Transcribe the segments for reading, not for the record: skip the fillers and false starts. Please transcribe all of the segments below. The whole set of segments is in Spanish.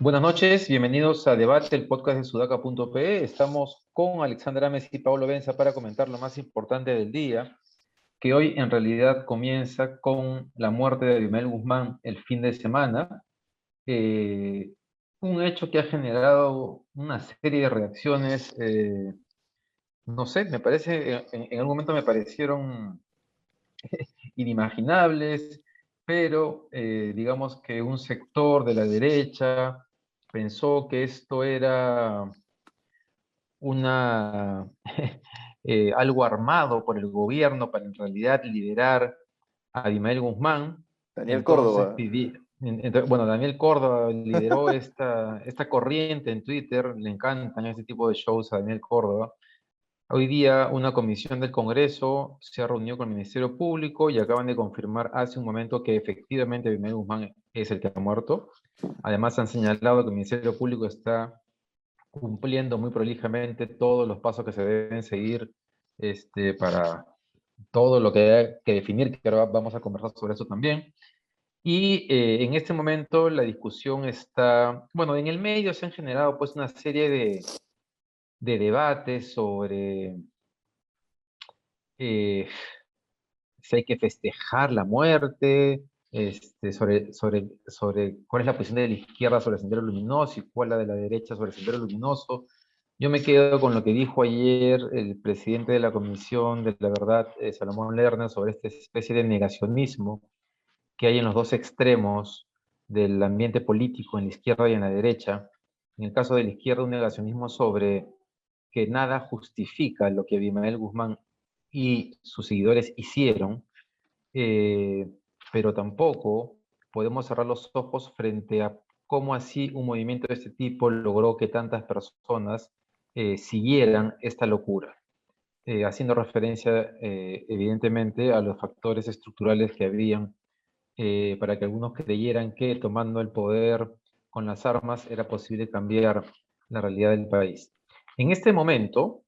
Buenas noches, bienvenidos a Debate, el podcast de Sudaca.pe. Estamos con Alexandra Ames y Pablo Benza para comentar lo más importante del día, que hoy en realidad comienza con la muerte de Abimael Guzmán el fin de semana. Eh, un hecho que ha generado una serie de reacciones, no sé, me parece, en algún momento me parecieron inimaginables, pero digamos que un sector de la derecha pensó que esto era una, algo armado por el gobierno para en realidad liderar a Abimael Guzmán. Daniel Entonces, Córdoba. bueno, Daniel Córdoba lideró esta corriente en Twitter, le encantan este tipo de shows a Daniel Córdoba. Hoy día una comisión del Congreso se ha reunido con el Ministerio Público y acaban de confirmar hace un momento que efectivamente Abimael Guzmán es el que ha muerto. Además han señalado que el Ministerio Público está cumpliendo muy prolijamente todos los pasos que se deben seguir para todo lo que hay que definir, que ahora vamos a conversar sobre eso también. Y en este momento la discusión está, bueno, en el medio se han generado pues una serie de debates sobre eh, si hay que festejar la muerte, sobre cuál es la posición de la izquierda sobre el Sendero Luminoso y cuál la de la derecha sobre el Sendero Luminoso. Yo me quedo con lo que dijo ayer el presidente de la Comisión de la Verdad, Salomón Lerner, sobre esta especie de negacionismo que hay en los dos extremos del ambiente político, en la izquierda y en la derecha. En el caso de la izquierda, un negacionismo sobre que nada justifica lo que Abimael Guzmán y sus seguidores hicieron, eh, pero tampoco podemos cerrar los ojos frente a cómo así un movimiento de este tipo logró que tantas personas siguieran esta locura, haciendo referencia evidentemente a los factores estructurales que habían para que algunos creyeran que tomando el poder con las armas era posible cambiar la realidad del país. En este momento,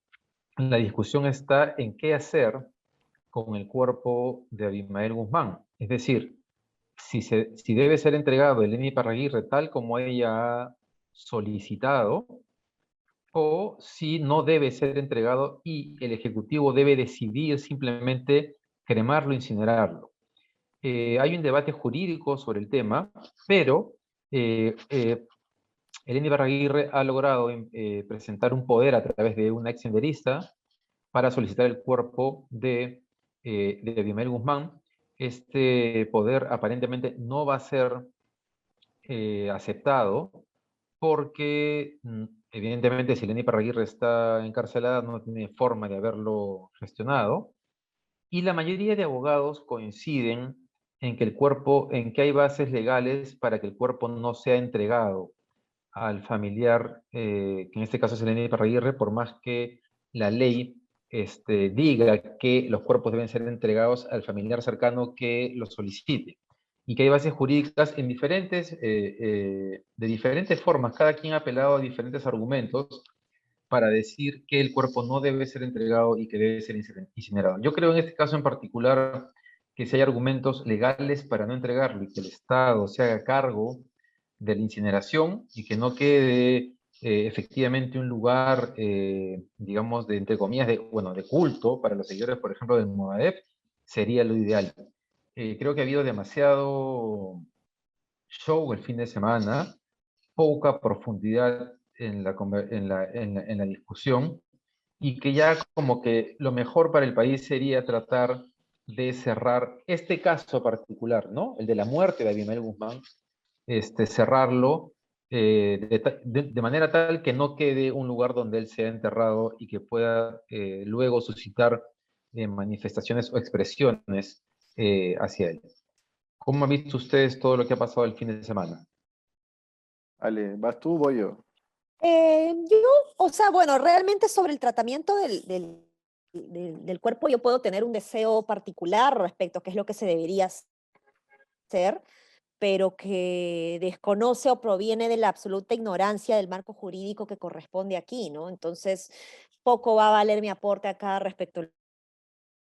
la discusión está en qué hacer con el cuerpo de Abimael Guzmán. Es decir, si debe ser entregado Eleni Parraguirre tal como ella ha solicitado, o si no debe ser entregado y el Ejecutivo debe decidir simplemente cremarlo, incinerarlo. Hay un debate jurídico sobre el tema, pero Eleni Parraguirre ha logrado presentar un poder a través de una ex senderista para solicitar el cuerpo de Abimael Guzmán. Este poder aparentemente no va a ser aceptado porque evidentemente si Eleni Parraguirre está encarcelada no tiene forma de haberlo gestionado. Y la mayoría de abogados coinciden en que en que hay bases legales para que el cuerpo no sea entregado al familiar, que en este caso es Eleni Parraguirre, por más que la ley diga que los cuerpos deben ser entregados al familiar cercano que lo solicite. Y que hay bases jurídicas de diferentes formas. Cada quien ha apelado a diferentes argumentos para decir que el cuerpo no debe ser entregado y que debe ser incinerado. Yo creo en este caso en particular que si hay argumentos legales para no entregarlo y que el Estado se haga cargo de la incineración y que no quede efectivamente un lugar, digamos, de, entre comillas, bueno, de culto para los seguidores, por ejemplo, del Movadef, sería lo ideal. Creo que ha habido demasiado show el fin de semana, poca profundidad en la discusión, y que ya como que lo mejor para el país sería tratar de cerrar este caso particular, ¿no? El de la muerte de Abimael Guzmán, cerrarlo de manera tal que no quede un lugar donde él sea enterrado y que pueda luego suscitar manifestaciones o expresiones hacia él. ¿Cómo han visto ustedes todo lo que ha pasado el fin de semana? Ale, ¿vas tú o voy yo? Yo, o sea, bueno, realmente sobre el tratamiento del cuerpo yo puedo tener un deseo particular respecto a qué es lo que se debería hacer, pero que desconoce o proviene de la absoluta ignorancia del marco jurídico que corresponde aquí, ¿no? Entonces, poco va a valer mi aporte acá respecto a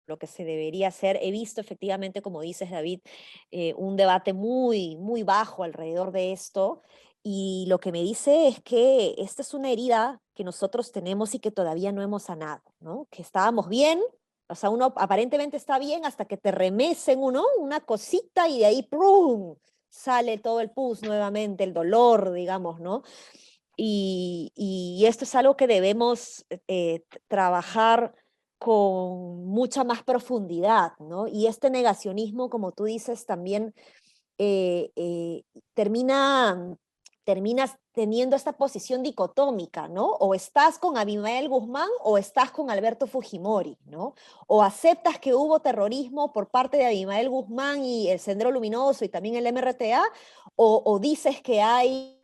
lo que se debería hacer. He visto efectivamente, como dices, David, un debate muy, muy bajo alrededor de esto. Y lo que me dice es que esta es una herida que nosotros tenemos y que todavía no hemos sanado, ¿no? Que estábamos bien, o sea, uno aparentemente está bien hasta que te remecen uno, una cosita y de ahí ¡prum! Sale todo el pus nuevamente, el dolor, digamos, ¿no? Y esto es algo que debemos trabajar con mucha más profundidad, ¿no? Y este negacionismo, como tú dices, también eh, eh, termina, terminas teniendo esta posición dicotómica, ¿no? O estás con Abimael Guzmán o estás con Alberto Fujimori, ¿no? O aceptas que hubo terrorismo por parte de Abimael Guzmán y el Sendero Luminoso y también el MRTA, o dices que hay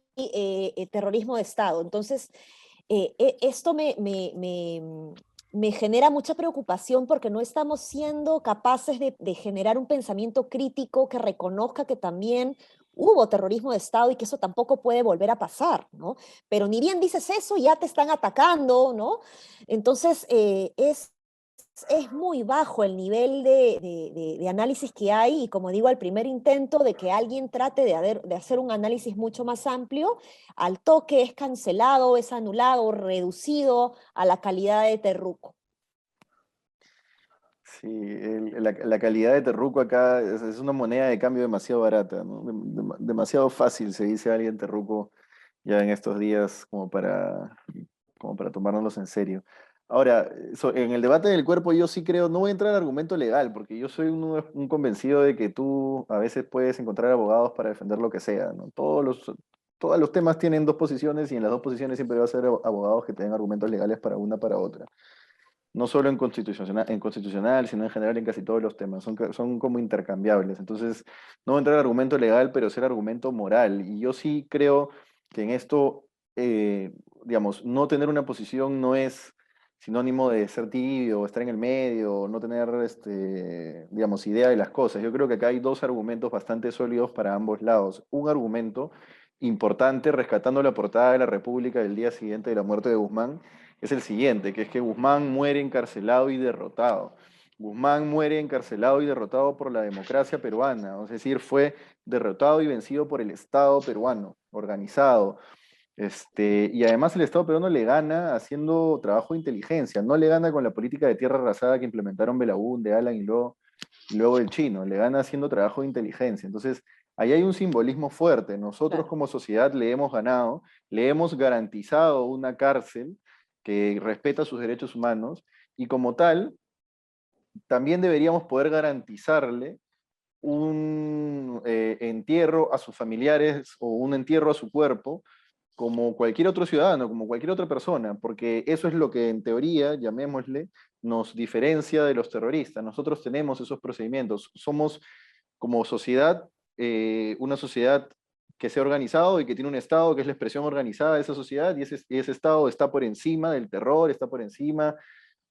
terrorismo de Estado. Entonces, esto me genera mucha preocupación porque no estamos siendo capaces de generar un pensamiento crítico que reconozca que también hubo terrorismo de Estado y que eso tampoco puede volver a pasar, ¿no? Pero ni bien dices eso, ya te están atacando, ¿no? Entonces, es muy bajo el nivel de análisis que hay y como digo, al primer intento de que alguien trate de hacer un análisis mucho más amplio, al toque es cancelado, es anulado, reducido a la calidad de terruco. Sí, la calidad de terruco acá es una moneda de cambio demasiado barata, ¿no? Demasiado fácil, se dice alguien terruco ya en estos días como para tomárnoslos en serio. Ahora, en el debate del cuerpo yo sí creo, no voy a entrar al argumento legal, porque yo soy un convencido de que tú a veces puedes encontrar abogados para defender lo que sea, ¿no? Todos los temas tienen dos posiciones y en las dos posiciones siempre va a ser abogados que tengan argumentos legales para una para otra. No solo en constitucional, sino en general en casi todos los temas. Son como intercambiables. Entonces, no voy a entrar al argumento legal, pero sí al argumento moral. Y yo sí creo que en esto, digamos, no tener una posición no es sinónimo de ser tibio, estar en el medio, no tener, digamos, idea de las cosas. Yo creo que acá hay dos argumentos bastante sólidos para ambos lados. Un argumento importante, rescatando la portada de la República del día siguiente de la muerte de Guzmán, es el siguiente, que es que Guzmán muere encarcelado y derrotado. Guzmán muere encarcelado y derrotado por la democracia peruana, es decir, fue derrotado y vencido por el Estado peruano, organizado. Y además el Estado peruano le gana haciendo trabajo de inteligencia, no le gana con la política de tierra arrasada que implementaron Belaúnde, Alan y luego el chino, le gana haciendo trabajo de inteligencia. Entonces, ahí hay un simbolismo fuerte. Nosotros Claro. como sociedad le hemos ganado, le hemos garantizado una cárcel que respeta sus derechos humanos y como tal, también deberíamos poder garantizarle un entierro a sus familiares o un entierro a su cuerpo como cualquier otro ciudadano, como cualquier otra persona, porque eso es lo que en teoría, llamémosle, nos diferencia de los terroristas. Nosotros tenemos esos procedimientos. Somos como sociedad, una sociedad que se ha organizado y que tiene un Estado que es la expresión organizada de esa sociedad y ese Estado está por encima del terror, está por encima.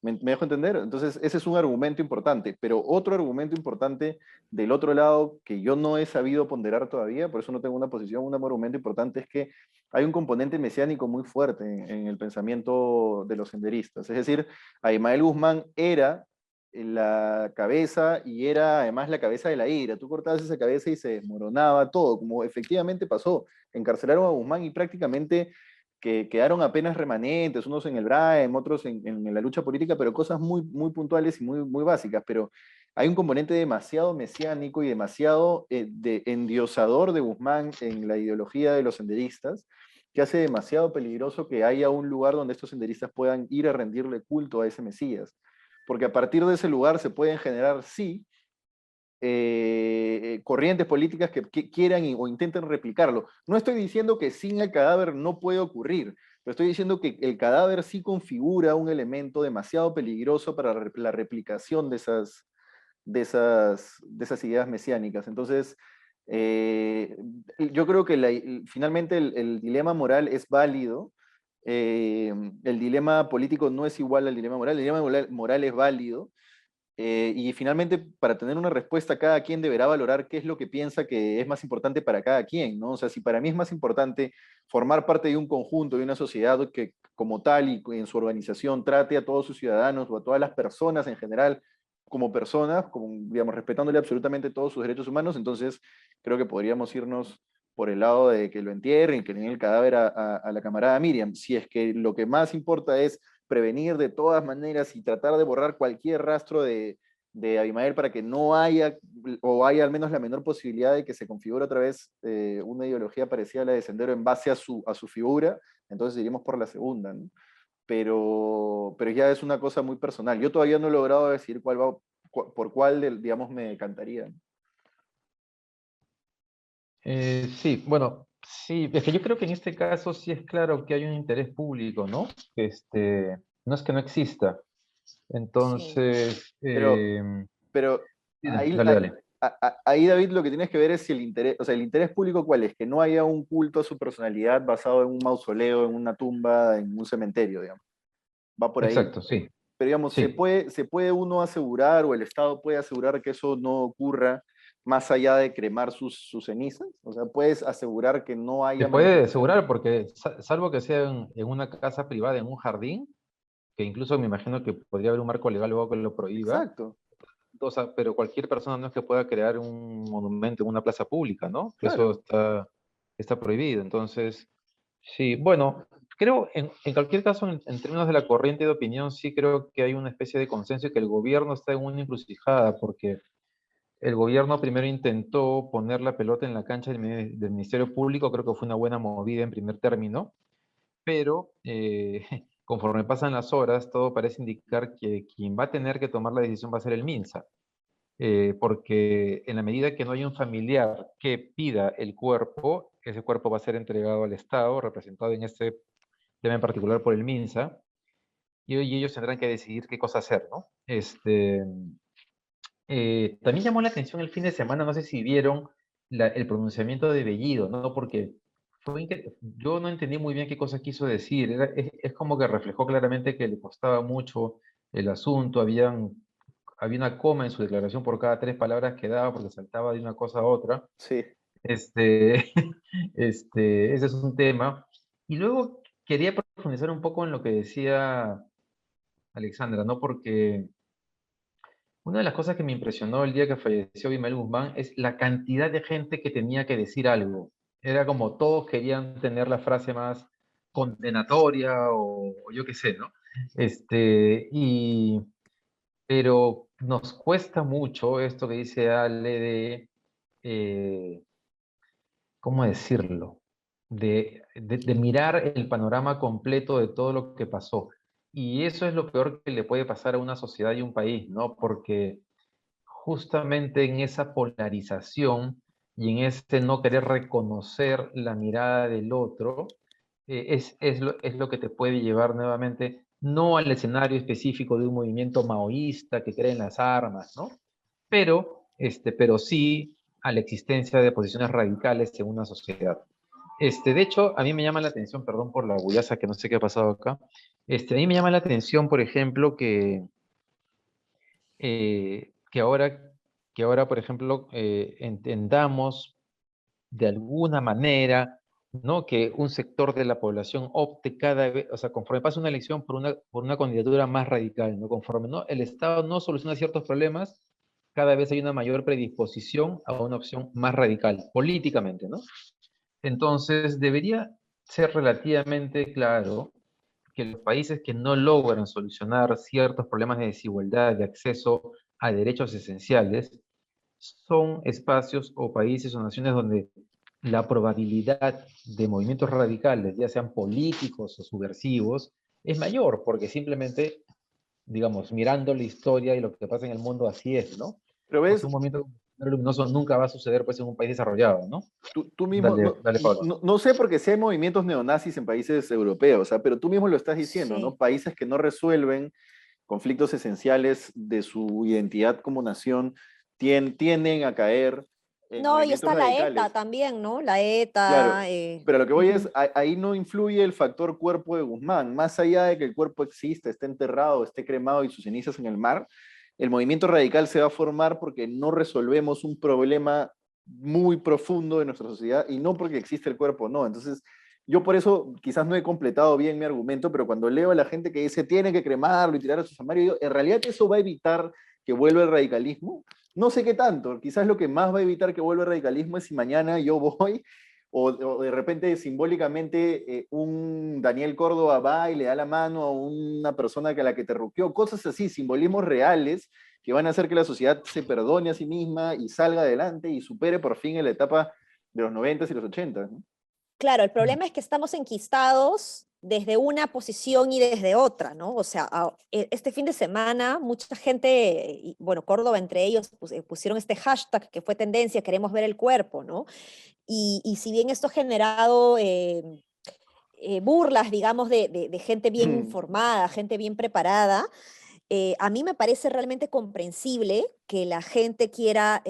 ¿Me dejo entender? Entonces, ese es un argumento importante, pero otro argumento importante del otro lado que yo no he sabido ponderar todavía, por eso no tengo una posición, un argumento importante es que hay un componente mesiánico muy fuerte en el pensamiento de los senderistas. Es decir, Abimael Guzmán era la cabeza y era además la cabeza de la ira. Tú cortabas esa cabeza y se desmoronaba todo, como efectivamente pasó. Encarcelaron a Guzmán y prácticamente que quedaron apenas remanentes, unos en el BRAEM, otros en la lucha política, pero cosas muy, muy puntuales y muy, muy básicas. Pero hay un componente demasiado mesiánico y demasiado endiosador de Guzmán en la ideología de los senderistas, que hace demasiado peligroso que haya un lugar donde estos senderistas puedan ir a rendirle culto a ese Mesías. Porque a partir de ese lugar se pueden generar, sí, corrientes políticas que quieran o intenten replicarlo. No estoy diciendo que sin el cadáver no puede ocurrir, pero estoy diciendo que el cadáver sí configura un elemento demasiado peligroso para la replicación de esas ideas mesiánicas. Entonces, yo creo que finalmente el dilema moral es válido. El dilema político no es igual al dilema moral. El dilema moral es válido, Y finalmente, para tener una respuesta, cada quien deberá valorar qué es lo que piensa que es más importante para cada quien, ¿no? O sea, si para mí es más importante formar parte de un conjunto, de una sociedad que como tal y en su organización trate a todos sus ciudadanos o a todas las personas en general como personas, como, digamos, respetándole absolutamente todos sus derechos humanos, entonces creo que podríamos irnos por el lado de que lo entierren, que le den el cadáver a la camarada Miriam. Si es que lo que más importa es prevenir de todas maneras y tratar de borrar cualquier rastro de Abimael para que no haya, o haya al menos la menor posibilidad de que se configure otra vez una ideología parecida a la de Sendero en base a su figura, entonces iríamos por la segunda, ¿no? Pero ya es una cosa muy personal. Yo todavía no he logrado decir por cuál, digamos, me decantaría. Sí, bueno, sí, es que yo creo que en este caso sí es claro que hay un interés público, ¿no? No es que no exista. Sí. Entonces, Pero, pero sí, ahí, dale, dale. ahí, David, lo que tienes que ver es si el interés, o sea, el interés público cuál es, que no haya un culto a su personalidad basado en un mausoleo, en una tumba, en un cementerio, digamos. Va por ahí. Exacto, sí, Pero digamos, sí. se puede uno asegurar o el Estado puede asegurar que eso no ocurra más allá de cremar sus cenizas. O sea, puedes asegurar que no Se haya puede manifestaciones. asegurar porque, salvo que sea en una casa privada, en un jardín, que incluso me imagino que podría haber un marco legal o algo que lo prohíba, Exacto, o sea, pero cualquier persona no es que pueda crear un monumento en una plaza pública, ¿no? Que eso claro. está prohibido. Entonces, sí, bueno, creo, en cualquier caso, en términos de la corriente de opinión, sí creo que hay una especie de consenso y que el gobierno está en una encrucijada, porque el gobierno primero intentó poner la pelota en la cancha del Ministerio Público, creo que fue una buena movida en primer término, pero conforme pasan las horas, todo parece indicar que quien va a tener que tomar la decisión va a ser el MINSA, porque en la medida que no hay un familiar que pida el cuerpo, ese cuerpo va a ser entregado al Estado, representado en este tema en particular por el MINSA, y ellos tendrán que decidir qué cosa hacer, ¿no? También llamó la atención el fin de semana, no sé si vieron el pronunciamiento de Bellido, ¿no? Porque yo no entendí muy bien qué cosa quiso decir. Es como que reflejó claramente que le costaba mucho el asunto, había una coma en su declaración por cada tres palabras que daba porque saltaba de una cosa a otra. Sí. Este, ese es un tema. Y luego quería profundizar un poco en lo que decía Alexandra, ¿no? Porque una de las cosas que me impresionó el día que falleció Abimael Guzmán es la cantidad de gente que tenía que decir algo. Era como todos querían tener la frase más condenatoria o yo qué sé, ¿no? Pero nos cuesta mucho esto que dice Ale eh, ¿cómo decirlo? De mirar el panorama completo de todo lo que pasó. Y eso es lo peor que le puede pasar a una sociedad y un país, ¿no? Porque justamente en esa polarización y en ese no querer reconocer la mirada del otro, es lo que te puede llevar nuevamente, no al escenario específico de un movimiento maoísta que cree en las armas, ¿no? Pero sí a la existencia de posiciones radicales en una sociedad. De hecho, a mí me llama la atención, perdón por la bullaza que no sé qué ha pasado acá, a mí me llama la atención, por ejemplo, eh, que ahora, que ahora, por ejemplo, entendamos de alguna manera, ¿no? Que un sector de la población opte cada vez, o sea, conforme pasa una elección por una candidatura más radical, ¿no? Conforme ¿no? el Estado no soluciona ciertos problemas, cada vez hay una mayor predisposición a una opción más radical, políticamente, ¿no? Entonces, debería ser relativamente claro que los países que no logran solucionar ciertos problemas de desigualdad, de acceso a derechos esenciales, son espacios o países o naciones donde la probabilidad de movimientos radicales, ya sean políticos o subversivos, es mayor, porque simplemente, digamos, mirando la historia y lo que pasa en el mundo, así es, ¿no? Pero O sea, ves, un movimiento luminoso nunca va a suceder pues, en un país desarrollado, ¿no? tú mismo, Dale, dale, Pablo. no sé por qué si hay movimientos neonazis en países europeos, o sea, pero tú mismo lo estás diciendo, ¿no? Sí. Países que no resuelven conflictos esenciales de su identidad como nación tienden a caer en No, y movimientos está la ETA radicales. también, ¿no? La Claro, ETA. pero lo que voy es, Ujú. ahí no influye el factor cuerpo de Guzmán, más allá de que el cuerpo exista, esté enterrado, esté cremado y sus cenizas en el mar, el movimiento radical se va a formar porque no resolvemos un problema muy profundo de nuestra sociedad y no porque existe el cuerpo, no. Entonces, yo por eso quizás no he completado bien mi argumento, pero cuando leo a la gente que dice tienen que cremarlo y tirar a sus armarios, digo, ¿en realidad eso va a evitar que vuelva el radicalismo? No sé qué tanto. Quizás lo que más va a evitar que vuelva el radicalismo es si mañana yo voy o de repente simbólicamente un Daniel Córdoba va y le da la mano a una persona a la que te ruqueó, cosas así, simbolismos reales que van a hacer que la sociedad se perdone a sí misma y salga adelante y supere por fin en la etapa de los 90 y los 80, ¿no? Claro, el problema es que estamos enquistados desde una posición y desde otra, ¿no? O sea, este fin de semana mucha gente, y bueno, Córdoba entre ellos, pusieron este hashtag que fue tendencia, queremos ver el cuerpo, ¿no? Y si bien esto ha generado burlas, digamos, de gente bien informada, gente bien preparada, a mí me parece realmente comprensible que la gente quiera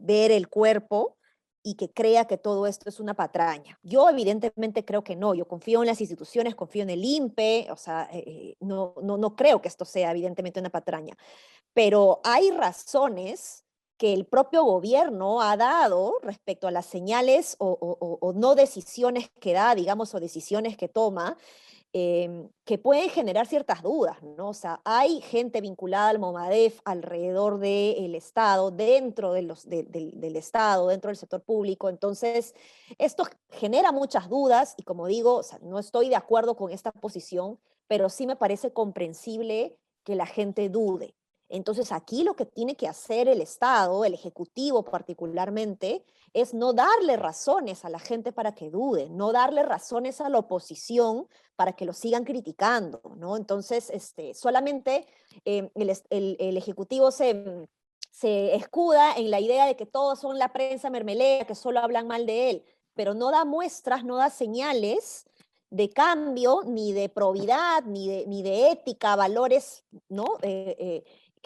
ver el cuerpo y que crea que todo esto es una patraña. Yo evidentemente creo que no, yo confío en las instituciones, confío en el INPE, o sea, no creo que esto sea evidentemente una patraña, pero hay razones que el propio gobierno ha dado respecto a las señales o no decisiones que da, digamos, o decisiones que toma, que pueden generar ciertas dudas, ¿no? O sea, hay gente vinculada al Movadef alrededor del Estado, dentro del Estado, dentro del sector público, entonces esto genera muchas dudas y como digo, o sea, no estoy de acuerdo con esta posición, pero sí me parece comprensible que la gente dude. Entonces aquí lo que tiene que hacer el Estado, el Ejecutivo particularmente, es no darle razones a la gente para que dude, no darle razones a la oposición para que lo sigan criticando, ¿no? Entonces, solamente el Ejecutivo se escuda en la idea de que todos son la prensa mermelera, que solo hablan mal de él, pero no da muestras, no da señales de cambio, ni de probidad, ni de ética, valores, ¿no?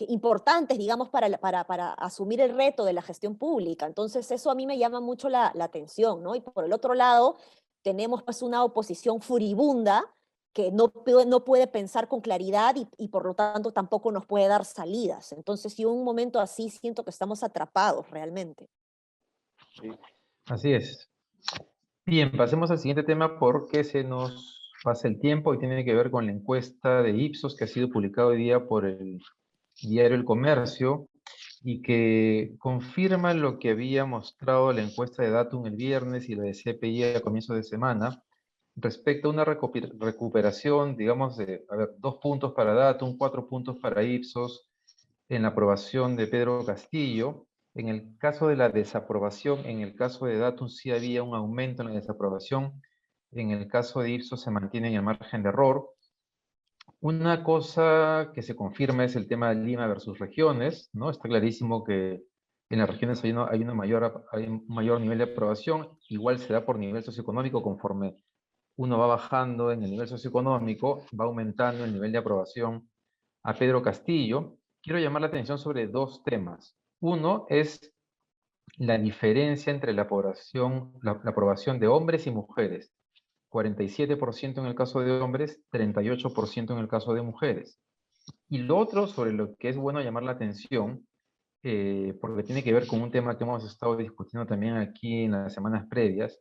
Importantes, digamos, para asumir el reto de la gestión pública. Entonces, eso a mí me llama mucho la atención, ¿no? Y por el otro lado, tenemos pues una oposición furibunda que no puede pensar con claridad y por lo tanto tampoco nos puede dar salidas. Entonces, yo en un momento así siento que estamos atrapados realmente. Sí. Así es. Bien, pasemos al siguiente tema porque se nos pasa el tiempo y tiene que ver con la encuesta de Ipsos que ha sido publicada hoy día por el diario El Comercio y que confirma lo que había mostrado la encuesta de Datum el viernes y la de CPI a comienzo de semana respecto a una recuperación, digamos, de, 2 puntos para Datum, 4 puntos para Ipsos en la aprobación de Pedro Castillo. En el caso de la desaprobación, en el caso de Datum sí había un aumento en la desaprobación. En el caso de Ipsos se mantiene en el margen de error. Una cosa que se confirma es el tema de Lima versus regiones, ¿no? Está clarísimo que en las regiones hay un mayor nivel de aprobación, igual se da por nivel socioeconómico, conforme uno va bajando en el nivel socioeconómico, va aumentando el nivel de aprobación a Pedro Castillo. Quiero llamar la atención sobre 2 temas. Uno es la diferencia entre la aprobación de hombres y mujeres. 47% en el caso de hombres, 38% en el caso de mujeres. Y lo otro sobre lo que es bueno llamar la atención, porque tiene que ver con un tema que hemos estado discutiendo también aquí en las semanas previas,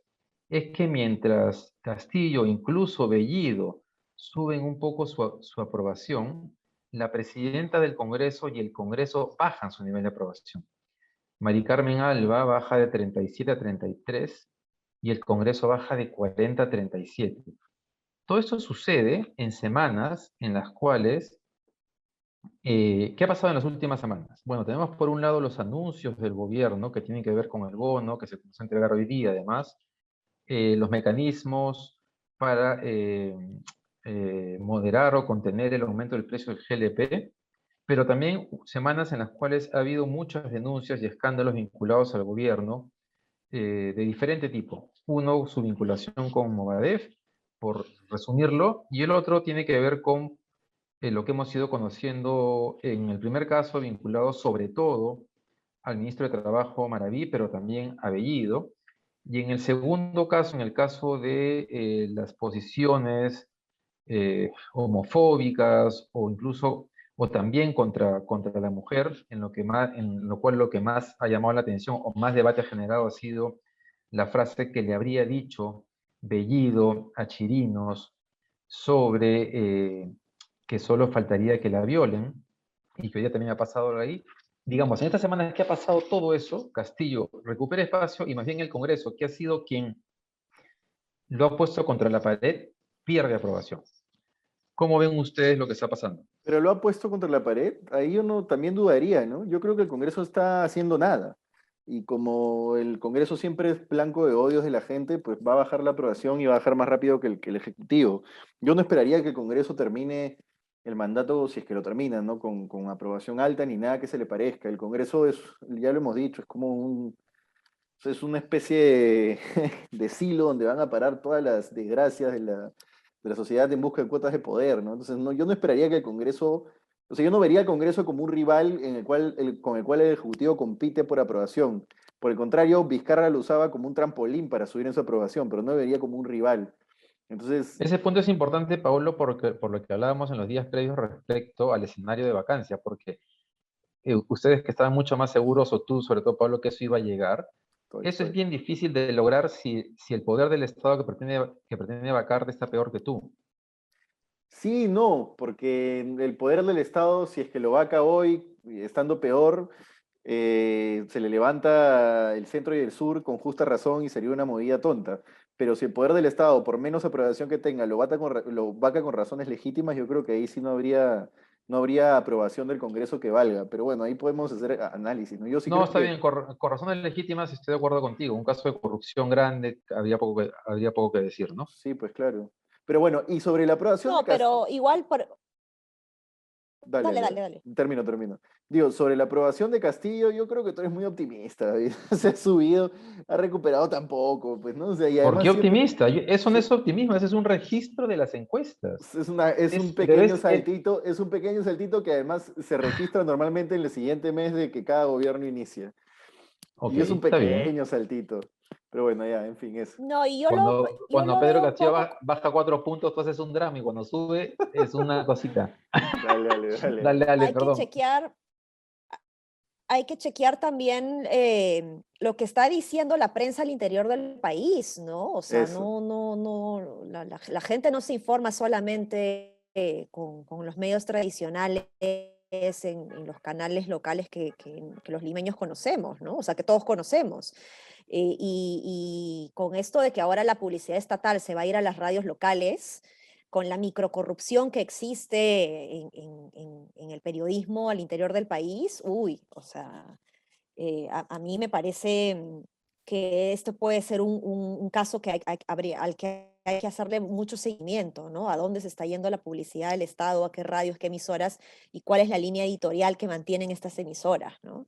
es que mientras Castillo, incluso Bellido, suben un poco su aprobación, la presidenta del Congreso y el Congreso bajan su nivel de aprobación. Mari Carmen Alba baja de 37 a 33 y el Congreso baja de 40 a 37. Todo esto sucede en semanas en las cuales, ¿qué ha pasado en las últimas semanas? Bueno, tenemos por un lado los anuncios del gobierno que tienen que ver con el bono, que se comenzó a entregar hoy día además, los mecanismos para moderar o contener el aumento del precio del GLP, pero también semanas en las cuales ha habido muchas denuncias y escándalos vinculados al gobierno de diferente tipo. Uno, su vinculación con Movadef, por resumirlo, y el otro tiene que ver con lo que hemos ido conociendo en el primer caso, vinculado sobre todo al ministro de Trabajo Maraví, pero también a Bellido, y en el segundo caso, en el caso de las posiciones homofóbicas o incluso o también contra la mujer, en lo cual lo que más ha llamado la atención o más debate ha generado ha sido la frase que le habría dicho Bellido a Chirinos sobre que solo faltaría que la violen, y que hoy día también ha pasado ahí. Digamos, en esta semana que ha pasado todo eso, Castillo recupera espacio y más bien el Congreso, que ha sido quien lo ha puesto contra la pared, pierde aprobación. ¿Cómo ven ustedes lo que está pasando? Pero lo ha puesto contra la pared, ahí yo no, también dudaría, ¿no? Yo creo que el Congreso está haciendo nada. Y como el Congreso siempre es blanco de odios de la gente, pues va a bajar la aprobación y va a bajar más rápido que el Ejecutivo. Yo no esperaría que el Congreso termine el mandato, si es que lo termina, ¿no? Con aprobación alta ni nada que se le parezca. El Congreso es, ya lo hemos dicho, es como es una especie de silo donde van a parar todas las desgracias de la sociedad en busca de cuotas de poder, ¿no? Entonces, no, yo no esperaría que el Congreso, o sea, yo no vería al Congreso como un rival con el cual el Ejecutivo compite por aprobación. Por el contrario, Vizcarra lo usaba como un trampolín para subir en su aprobación, pero no lo vería como un rival. Entonces, Ese punto es importante, Paolo, porque, por lo que hablábamos en los días previos respecto al escenario de vacancia, porque ustedes que estaban mucho más seguros, o tú, sobre todo, Pablo, que eso iba a llegar, eso es estoy. bien difícil de lograr si el poder del Estado que pretende vacarte está peor que tú. Sí, no, porque el poder del Estado, si es que lo vaca hoy, estando peor, se le levanta el centro y el sur con justa razón y sería una movida tonta. Pero si el poder del Estado, por menos aprobación que tenga, lo vaca con razones legítimas, yo creo que ahí sí no habría aprobación del Congreso que valga. Pero bueno, ahí podemos hacer análisis, ¿no? Yo sí No, creo está que bien, con razones legítimas estoy de acuerdo contigo. Un caso de corrupción grande, habría poco que decir, ¿no? sí, pues claro. Pero bueno, y sobre la aprobación de No, Castillo. pero igual, Dale, dale, dale, dale, dale. termino. Digo, sobre la aprobación de Castillo, yo creo que tú eres muy optimista, David. Se ha subido, ha recuperado tampoco, pues, ¿no? O sea, y ¿Por además qué siempre optimista? Eso no sí, es optimismo, ese es un registro de las encuestas. es un Pero pequeño saltito, es un pequeño saltito que además se registra normalmente en el siguiente mes de que cada gobierno inicia. ok, Y es un está bien. pequeño saltito. Pero bueno, ya, en fin, eso. No, y yo Cuando lo Pedro veo un Castillo poco, baja 4 puntos, tú haces un drama y cuando sube es una cosita. Dale, dale, dale. Dale, dale, hay que perdón. chequear, hay que chequear también lo que está diciendo la prensa al interior del país, ¿no? O sea, Eso. no, la gente no se informa solamente con los medios tradicionales, en los canales locales que los limeños conocemos, ¿no? O sea, que todos conocemos. Y con esto de que ahora la publicidad estatal se va a ir a las radios locales, con la microcorrupción que existe en el periodismo al interior del país, uy, o sea, a mí me parece que esto puede ser un caso que al que hay que hacerle mucho seguimiento, ¿no? A dónde se está yendo la publicidad del Estado, a qué radios, qué emisoras y cuál es la línea editorial que mantienen estas emisoras, ¿no?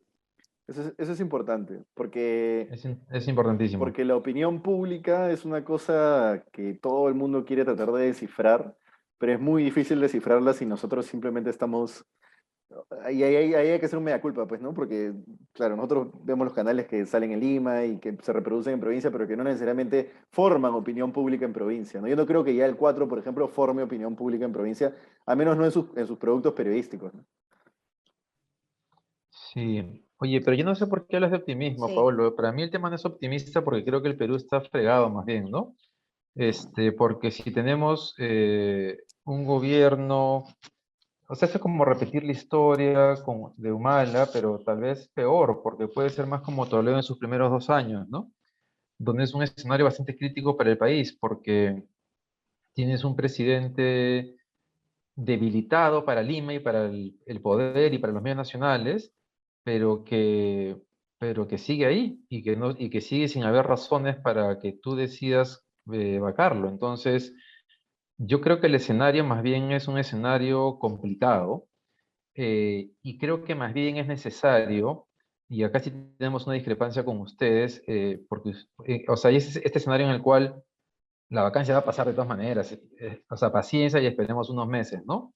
Eso es importante, porque Es importantísimo. Porque la opinión pública es una cosa que todo el mundo quiere tratar de descifrar, pero es muy difícil descifrarla si nosotros simplemente estamos. Ahí hay que hacer un mea culpa, pues, ¿no? Porque, claro, nosotros vemos los canales que salen en Lima y que se reproducen en provincia, pero que no necesariamente forman opinión pública en provincia, ¿no? Yo no creo que ya el 4 por ejemplo, forme opinión pública en provincia, al menos no en sus productos periodísticos, ¿no? Sí. Oye, pero yo no sé por qué hablas de optimismo, Sí. Pablo. Para mí el tema no es optimista porque creo que el Perú está fregado más bien, ¿no? Porque si tenemos un gobierno, o sea, es como repetir la historia de Humala, pero tal vez peor, porque puede ser más como Toledo en sus primeros 2 años, ¿no? Donde es un escenario bastante crítico para el país, porque tienes un presidente debilitado para Lima y para el poder y para los medios nacionales, pero que, pero que sigue ahí y que, no, y que sigue sin haber razones para que tú decidas vacarlo. Entonces, yo creo que el escenario más bien es un escenario complicado y creo que más bien es necesario, y acá sí tenemos una discrepancia con ustedes, porque, o sea, es este escenario en el cual la vacancia va a pasar de todas maneras, o sea, paciencia y esperemos unos meses, ¿no?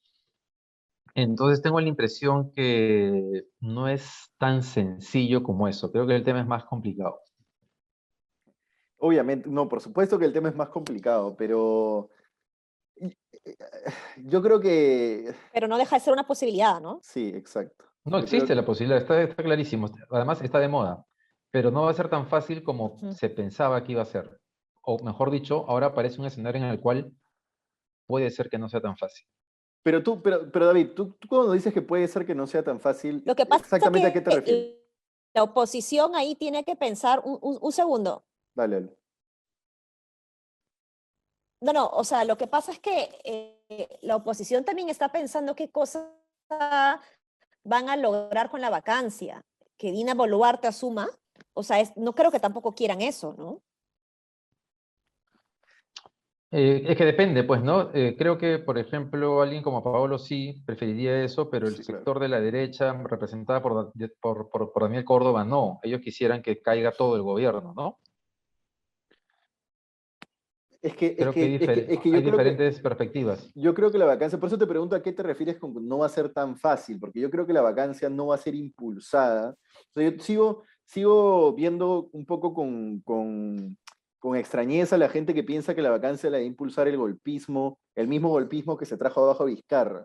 Entonces tengo la impresión que no es tan sencillo como eso. Creo que el tema es más complicado. Obviamente, no, por supuesto que el tema es más complicado, pero Yo creo que Pero no deja de ser una posibilidad, ¿no? sí, exacto. No Yo creo existe la posibilidad, está clarísimo. Además, está de moda. Pero no va a ser tan fácil como Ujú. se pensaba que iba a ser. O mejor dicho, ahora parece un escenario en el cual puede ser que no sea tan fácil. pero David, tú cuando dices que puede ser que no sea tan fácil, Lo que pasa es ¿exactamente a qué te refieres? que la oposición ahí tiene que pensar, un segundo. Dale, dale. No, no, o sea, lo que pasa es que la oposición también está pensando qué cosas van a lograr con la vacancia, que Dina Boluarte asuma. O sea, no creo que tampoco quieran eso, ¿no? Es que depende, pues, ¿no? Creo que, por ejemplo, alguien como Paolo sí preferiría eso, pero el Sí, claro. sector de la derecha, representada por Daniel Córdoba, no. Ellos quisieran que caiga todo el gobierno, ¿no? Creo que Es que hay diferentes perspectivas. yo creo que la vacancia, por eso te pregunto a qué te refieres con que no va a ser tan fácil, porque yo creo que la vacancia no va a ser impulsada. O sea, yo sigo viendo un poco con extrañeza a la gente que piensa que la vacancia la va a impulsar el golpismo, el mismo golpismo que se trajo abajo a Vizcarra.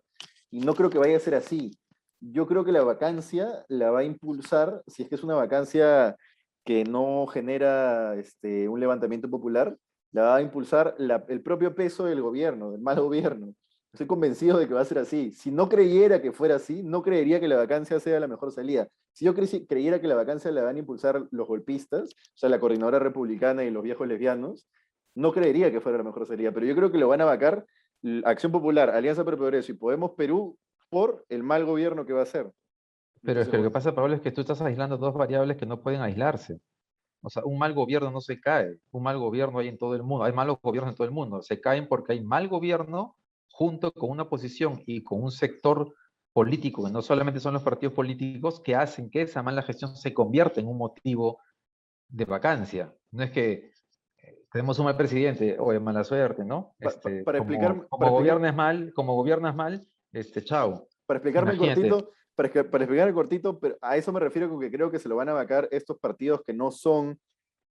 Y no creo que vaya a ser así. Yo creo que la vacancia la va a impulsar, si es que es una vacancia que no genera un levantamiento popular, la va a impulsar el propio peso del gobierno, del mal gobierno. Estoy convencido de que va a ser así. Si no creyera que fuera así, no creería que la vacancia sea la mejor salida. Si yo creyera que la vacancia la van a impulsar los golpistas, o sea, la coordinadora republicana y los viejos lesbianos, no creería que fuera la mejor salida. Pero yo creo que lo van a vacar Acción Popular, Alianza para el Progreso y Podemos Perú por el mal gobierno que va a ser. Pero es Entonces, que lo que bueno, pasa, Pablo, es que tú estás aislando dos variables que no pueden aislarse. O sea, un mal gobierno no se cae. Un mal gobierno hay en todo el mundo. Hay malos gobiernos en todo el mundo. Se caen porque hay mal gobierno junto con una posición y con un sector político, que no solamente son los partidos políticos, que hacen que esa mala gestión se convierta en un motivo de vacancia. No es que tenemos un mal presidente o de mala suerte, ¿no? para explicar, Como gobiernas mal, chao. para explicarme en Imagínate. cortito, para explicar en cortito, pero a eso me refiero con que creo que se lo van a vacar estos partidos que no son,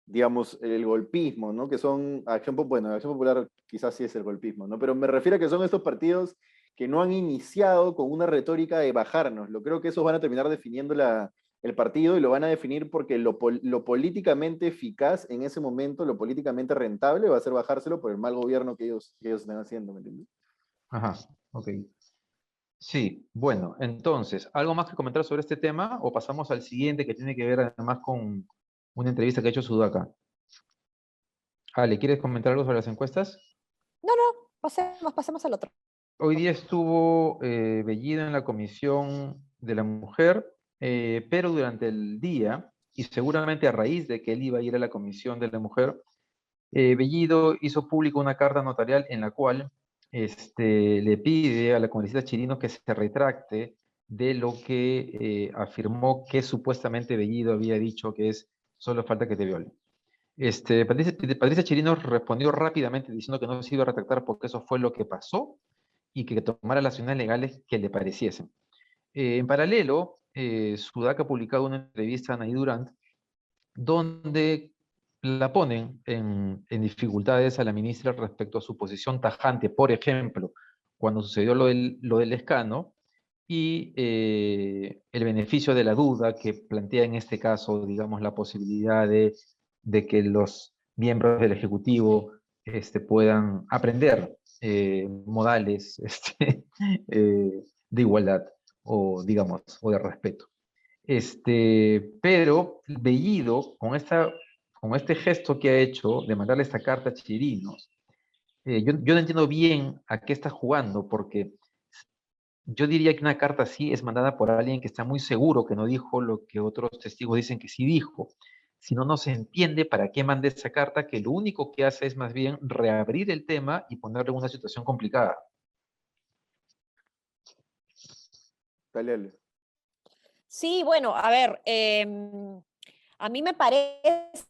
digamos, el golpismo, ¿no? Que son bueno, Acción Popular quizás sí es el golpismo, ¿no? Pero me refiero a que son estos partidos que no han iniciado con una retórica de bajarnos. Lo creo que esos van a terminar definiendo el partido y lo van a definir porque lo políticamente eficaz en ese momento, lo políticamente rentable va a ser bajárselo por el mal gobierno que ellos están haciendo, ¿me entiendes? Ajá, ok. Sí, bueno, entonces, ¿algo más que comentar sobre este tema o pasamos al siguiente que tiene que ver además con una entrevista que ha hecho Sudaca? Ale, ¿quieres comentar algo sobre las encuestas? No, no, pasemos al otro. Hoy día estuvo Bellido en la Comisión de la Mujer, pero durante el día, y seguramente a raíz de que él iba a ir a la Comisión de la Mujer, Bellido hizo público una carta notarial en la cual le pide a la congresista Chirino que se retracte de lo que afirmó que supuestamente Bellido había dicho que es solo falta que te violen. Patricia Chirino respondió rápidamente diciendo que no se iba a retractar porque eso fue lo que pasó y que tomara las acciones legales que le pareciesen. En paralelo, Sudaca ha publicado una entrevista a Nay Durant donde la ponen en dificultades a la ministra respecto a su posición tajante, por ejemplo, cuando sucedió lo del escano, y el beneficio de la duda que plantea en este caso, digamos, la posibilidad de que los miembros del Ejecutivo puedan aprender modales de igualdad o, digamos, o de respeto. Pero Bellido, con este gesto que ha hecho de mandarle esta carta a Chirinos, yo no entiendo bien a qué está jugando, porque yo diría que una carta así es mandada por alguien que está muy seguro que no dijo lo que otros testigos dicen que sí dijo. Si no, no se entiende para qué mande esa carta, que lo único que hace es más bien reabrir el tema y ponerle en una situación complicada. Dale, dale. Sí, bueno, a ver, a mí me parece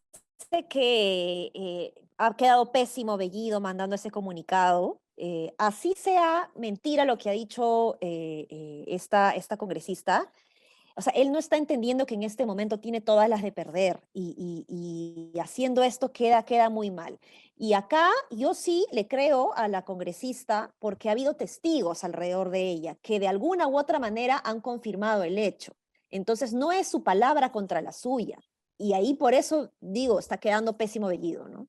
que ha quedado pésimo Bellido mandando ese comunicado. Así sea mentira lo que ha dicho esta congresista, o sea, él no está entendiendo que en este momento tiene todas las de perder y haciendo esto queda muy mal. Y acá yo sí le creo a la congresista porque ha habido testigos alrededor de ella que de alguna u otra manera han confirmado el hecho. Entonces no es su palabra contra la suya. Y ahí por eso digo, está quedando pésimo Bellido, ¿no?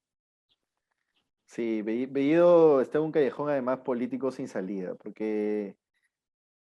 Sí, Bellido está en un callejón además político sin salida, porque,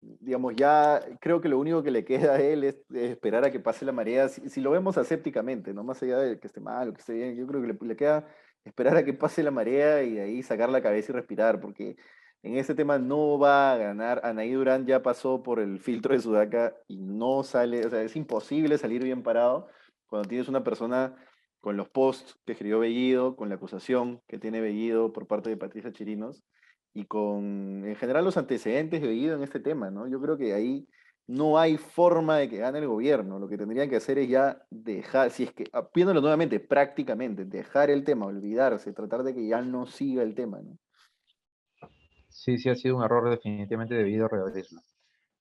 digamos, ya creo que lo único que le queda a él es esperar a que pase la marea, si lo vemos asépticamente, no más allá de que esté mal o que esté bien, yo creo que le queda esperar a que pase la marea y de ahí sacar la cabeza y respirar, porque en este tema no va a ganar. Anaí Durán ya pasó por el filtro de Sudaca y no sale, o sea, es imposible salir bien parado cuando tienes una persona con los posts que escribió Bellido, con la acusación que tiene Bellido por parte de Patricia Chirinos y con, en general, los antecedentes de Bellido en este tema, ¿no? Yo creo que ahí no hay forma de que gane el gobierno. Lo que tendrían que hacer es ya dejar, si es que, viéndolo nuevamente, prácticamente, dejar el tema, olvidarse, tratar de que ya no siga el tema, ¿no? Sí, sí ha sido un error definitivamente debido a reabrirlo.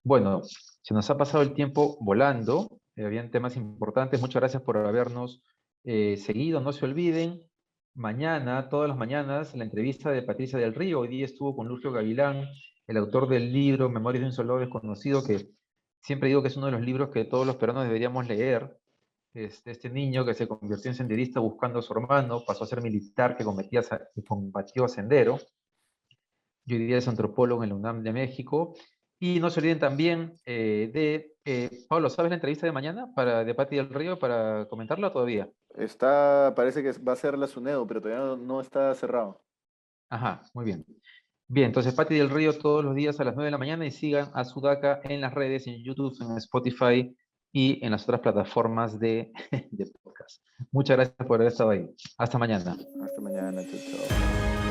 Bueno, se nos ha pasado el tiempo volando, habían temas importantes, muchas gracias por habernos seguido, no se olviden, mañana, todas las mañanas, la entrevista de Patricia del Río, hoy día estuvo con Lucio Gavilán, el autor del libro Memorias de un Soldado Desconocido, que siempre digo que es uno de los libros que todos los peruanos deberíamos leer. Este niño que se convirtió en senderista buscando a su hermano, pasó a ser militar que combatió a Sendero, y hoy día es antropólogo en la UNAM de México. Y no se olviden también Pablo, ¿sabes la entrevista de mañana de Pati del Río para comentarla todavía? Parece que va a ser la SUNEDO, pero todavía no está cerrado. Ajá, muy bien. Bien, entonces Pati del Río todos los días a las 9 de la mañana y sigan a Sudaca en las redes, en YouTube, en Spotify y en las otras plataformas de podcast. Muchas gracias por haber estado ahí. Hasta mañana. Hasta mañana, chao, chao.